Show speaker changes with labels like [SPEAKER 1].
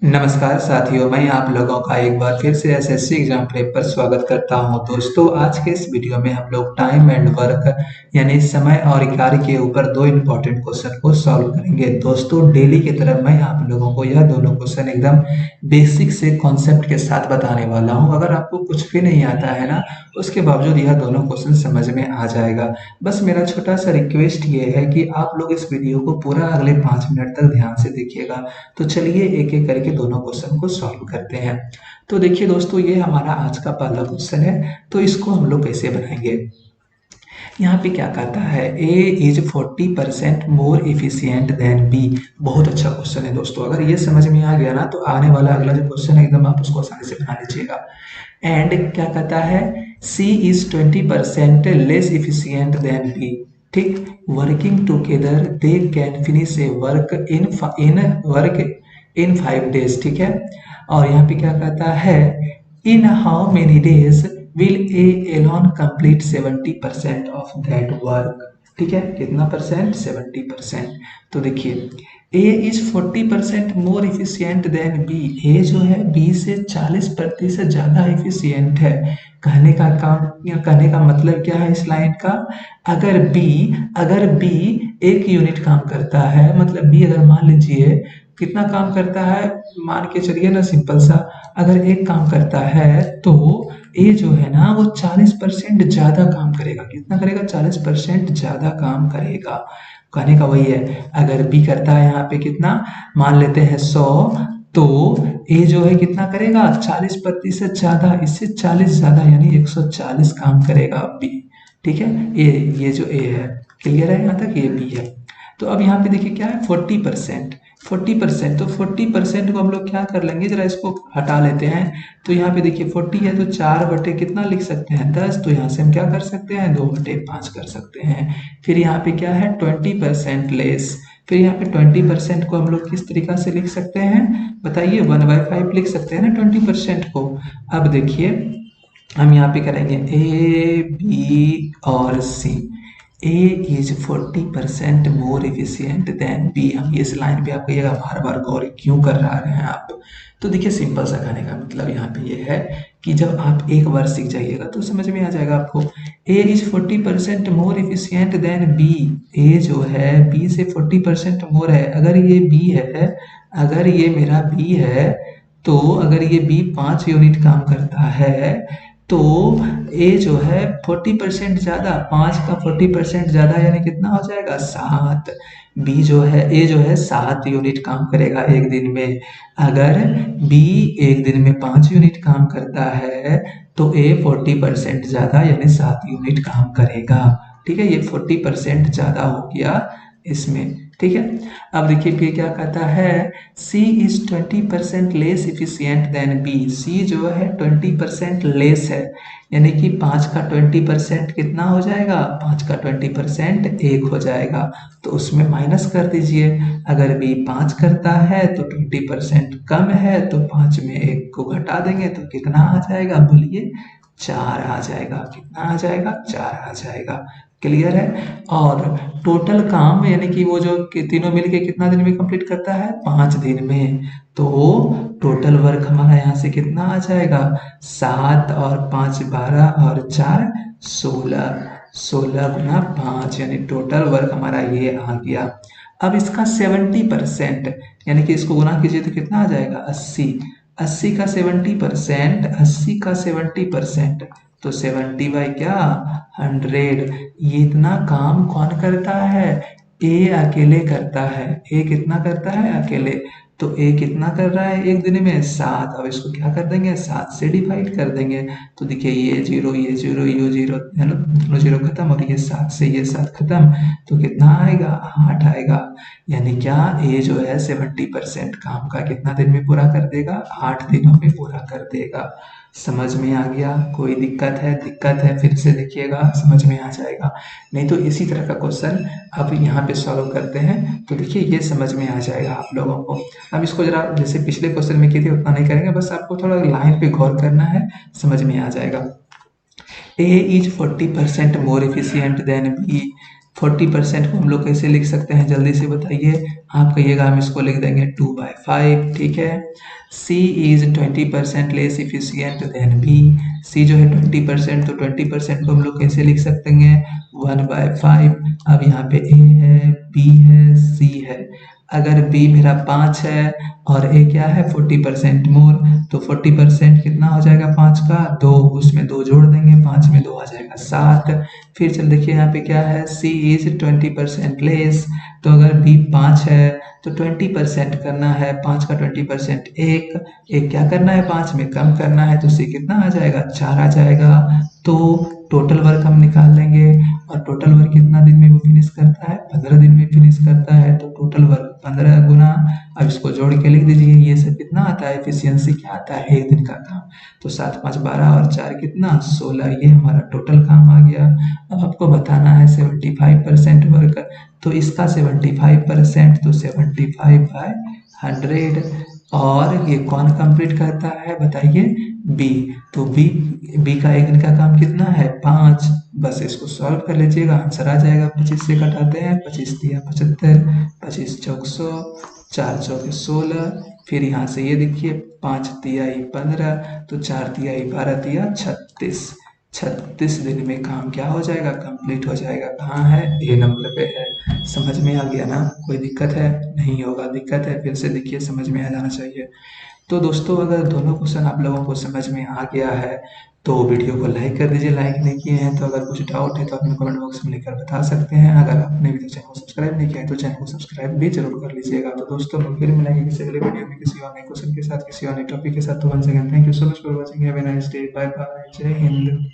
[SPEAKER 1] नमस्कार साथियों, मैं आप लोगों का एक बार फिर से एसएससी एग्जाम प्रेप पर स्वागत करता हूं। दोस्तों, आज के इस वीडियो में हम लोग टाइम एंड वर्क यानी समय और कार्य के ऊपर दो इम्पोर्टेंट क्वेश्चन को सॉल्व करेंगे। दोस्तों, डेली की तरह मैं आप लोगों को यह दोनों क्वेश्चन एकदम बेसिक से कॉन्सेप्ट के साथ बताने वाला हूं। अगर आपको कुछ भी नहीं आता है ना, उसके बावजूद यह दोनों क्वेश्चन समझ में आ जाएगा। बस मेरा छोटा सा रिक्वेस्ट ये है कि आप लोग इस वीडियो को पूरा अगले 5 मिनट तक ध्यान से देखिएगा। तो चलिए एक एक करके दोनों क्वेश्चन को सॉल्व करते हैं। तो देखिए दोस्तों, ये हमारा आज का पहला क्वेश्चन है। तो इसको हम लोग कैसे बनाएंगे? यहाँ पे क्या कहता है, A is 40% more efficient than B. बहुत अच्छा क्वेश्चन है दोस्तों। अगर ये समझ में आ गया ना, तो आने वाला अगला जो क्वेश्चन है एकदम आप उसको आसानी से बना लीजिएगा। एंड क्या कहता है, C is 20% less efficient than B. ठीक, working together they can finish a work in 5 days। ठीक है, और यहाँ पे क्या कहता है, in how many days will A alone complete 70% of that work. ठीक है, कितना परसेंट? 70%। तो देखिए, A is 40% more efficient than B. A जो है बी से 40% ज्यादा इफिशियंट है। कहने का काम या कहने का मतलब क्या है इस लाइन का, अगर बी 1 यूनिट काम करता है, मतलब बी अगर मान लीजिए कितना काम करता है, मान के चलिए ना सिंपल सा, अगर एक काम करता है तो ए जो है ना वो 40% ज्यादा काम करेगा। कितना करेगा? 40% ज्यादा काम करेगा। कहने का वही है, अगर बी करता है यहाँ पे कितना, मान लेते हैं 100, तो ए जो है कितना करेगा? 40% ज्यादा, इससे 40 ज्यादा यानी 140 काम करेगा बी। ठीक है, ये जो ए है, क्लियर है यहाँ तक? ये बी है। तो अब यहाँ पे देखिए क्या है, 40%। 40%, तो 40% को हम लोग क्या कर लेंगे, जरा इसको हटा लेते हैं। तो यहाँ पे देखिए 40 है तो 4 बटे कितना लिख सकते हैं? 10। तो यहाँ से हम क्या कर सकते हैं? 2/5 कर सकते हैं। फिर यहाँ पे क्या है, 20% लेस। फिर यहाँ पे 20% को हम लोग किस तरीका से लिख सकते हैं बताइए? 1/5 लिख सकते हैं ना 20% को। अब देखिए हम यहाँ पे करेंगे ए बी और C. A is 40% more efficient than B. हम इस लाइन पे आप कहिएगा बार बार गौर क्यों कर रहे हैं आप? तो देखिए सिंपल सा कहने का मतलब यहाँ पे ये है कि जब आप एक बार सीख जाइएगा तो समझ में आ जाएगा आपको। A is 40% more efficient than B. A जो है बी से 40% मोर है। अगर ये बी है, अगर ये मेरा बी है, तो अगर ये बी 5 यूनिट काम करता है, तो ए जो है 40% ज्यादा, 5 का 40% ज्यादा यानी कितना हो जाएगा? 7। बी जो है, ए जो है 7 यूनिट काम करेगा एक दिन में। अगर बी एक दिन में 5 यूनिट काम करता है, तो ए 40% ज्यादा यानी 7 यूनिट काम करेगा। ठीक है, ये 40% ज्यादा हो गया इसमें। ठीक है, अब देखिए फिर क्या कहता है, C is 20% less efficient than B. C जो है 20% लेस है, यानी कि 5 का 20% कितना हो जाएगा? 5 का 20% 1 हो जाएगा। तो उसमें माइनस कर दीजिए। अगर बी 5 करता है तो 20% कम है, तो 5 में 1 को घटा देंगे तो कितना आ जाएगा? बोलिए, 4 आ जाएगा। कितना आ जाएगा? 4 आ जाएगा। क्लियर है? और टोटल काम यानी कि वो जो तीनों मिलके कितना दिन में कंप्लीट करता है? 5 दिन में। तो टोटल वर्क हमारा यहाँ से कितना आ जाएगा? 7 और 5 12 और 4 16। 16 गुना 5 यानी टोटल वर्क हमारा ये आ गया। अब इसका 70% यानी कि इसको गुना कीजिए तो कितना आ जाएगा? 80। 80 का 70%, 80 का 70%, तो 70 बाई क्या? 100। ये इतना काम कौन करता है? ए अकेले करता है। ए कितना करता है? अकेले। तो ए कितना कर रहा है एक दिन में? 7। अब इसको क्या कर देंगे? 7 से डिवाइड कर देंगे। तो देखिए ये 0 ये 0 ये 0 है ना, दोनों 0 खत्म, और ये 7 से ये 7 खत्म। तो कितना आएगा? 8 आएगा। यानी क्या, ए जो है 70% काम का कितना दिन में पूरा कर देगा? 8 दिनों में पूरा कर देगा। समझ में आ गया? कोई दिक्कत है? दिक्कत है फिर से देखिएगा, समझ में आ जाएगा। नहीं तो इसी तरह का क्वेश्चन अब यहाँ पे सॉल्व करते हैं। तो देखिए ये समझ में आ जाएगा आप लोगों को। अब इसको जरा जैसे पिछले क्वेश्चन में किए थे उतना नहीं करेंगे, बस आपको थोड़ा लाइन पे गौर करना है, समझ में आ जाएगा। A is 40% more efficient than B. 40% को हम लोग कैसे लिख सकते हैं जल्दी से बताइए? आप कहिएगा हम इसको लिख देंगे 2/5, ठीक है। C is 20% less efficient than B. C जो है 20%, तो 20% को हम लोग कैसे लिख सकते हैं, 1/5। अब यहाँ पे ए है, बी है, सी है। अगर बी मेरा 5 है और ए क्या है 40% मोर, तो 40% कितना हो जाएगा 5 का 2, उसमें 2 जोड़ देंगे, 5 में 2 आ जाएगा 7। फिर चल देखिए यहाँ पे क्या है, सी इज 20% लेस, तो अगर बी 5 है तो 20% करना है, 5 का 20% एक क्या करना है 5 में कम करना है, तो सी कितना आ जाएगा 4 आ जाएगा। तो टोटल वर्क हम निकाल लेंगे, और टोटल वर्क कितना दिन में वो फिनिश करता है, 15 दिन में फिनिश करता है। तो टोटल वर्क 15 गुना, अब इसको जोड़ के लिख दीजिए, ये सब कितना आता है, एफिशिएंसी क्या आता है एक दिन का काम। तो 7 5 12 और 4 कितना 16, ये हमारा टोटल काम आ गया। अब आपको बताना है 75% वर्क, तो इसका 75%, तो 75/100। और ये कौन कंप्लीट करता है बताइए, बी। तो बी, बी का एक दिन का काम कितना है 5। बस इसको सॉल्व कर लीजिएगा, आंसर आ जाएगा। 25 से घटाते हैं, 25 तिया 75, 25 चौक 100, 4 चौके 16। फिर यहाँ से ये देखिए 5 तिहाई 15, तो 4 तिहाई 12 तिया 36। 36 दिन में काम क्या हो जाएगा, कंप्लीट हो जाएगा। कहाँ है, ए नंबर पे है। समझ में आ गया ना, कोई दिक्कत है, नहीं होगा दिक्कत है, फिर से देखिए समझ में आ जाना चाहिए। तो दोस्तों अगर दोनों क्वेश्चन आप लोगों को समझ में आ गया है तो वीडियो को लाइक कर दीजिए, लाइक नहीं किए हैं तो अगर कुछ डाउट है तो अपने कमेंट बॉक्स में लिखकर बता सकते हैं। अगर आपने भी चैनल को सब्सक्राइब नहीं किया है तो चैनल को सब्सक्राइब भी जरूर कर लीजिएगा। तो दोस्तों हम फिर मिलेंगे किसी अगले वीडियो में किसी और नए क्वेश्चन के साथ, किसी और नए टॉपिक के साथ। तो once again thank you so much for watching, have a nice day, bye bye, Jai Hind.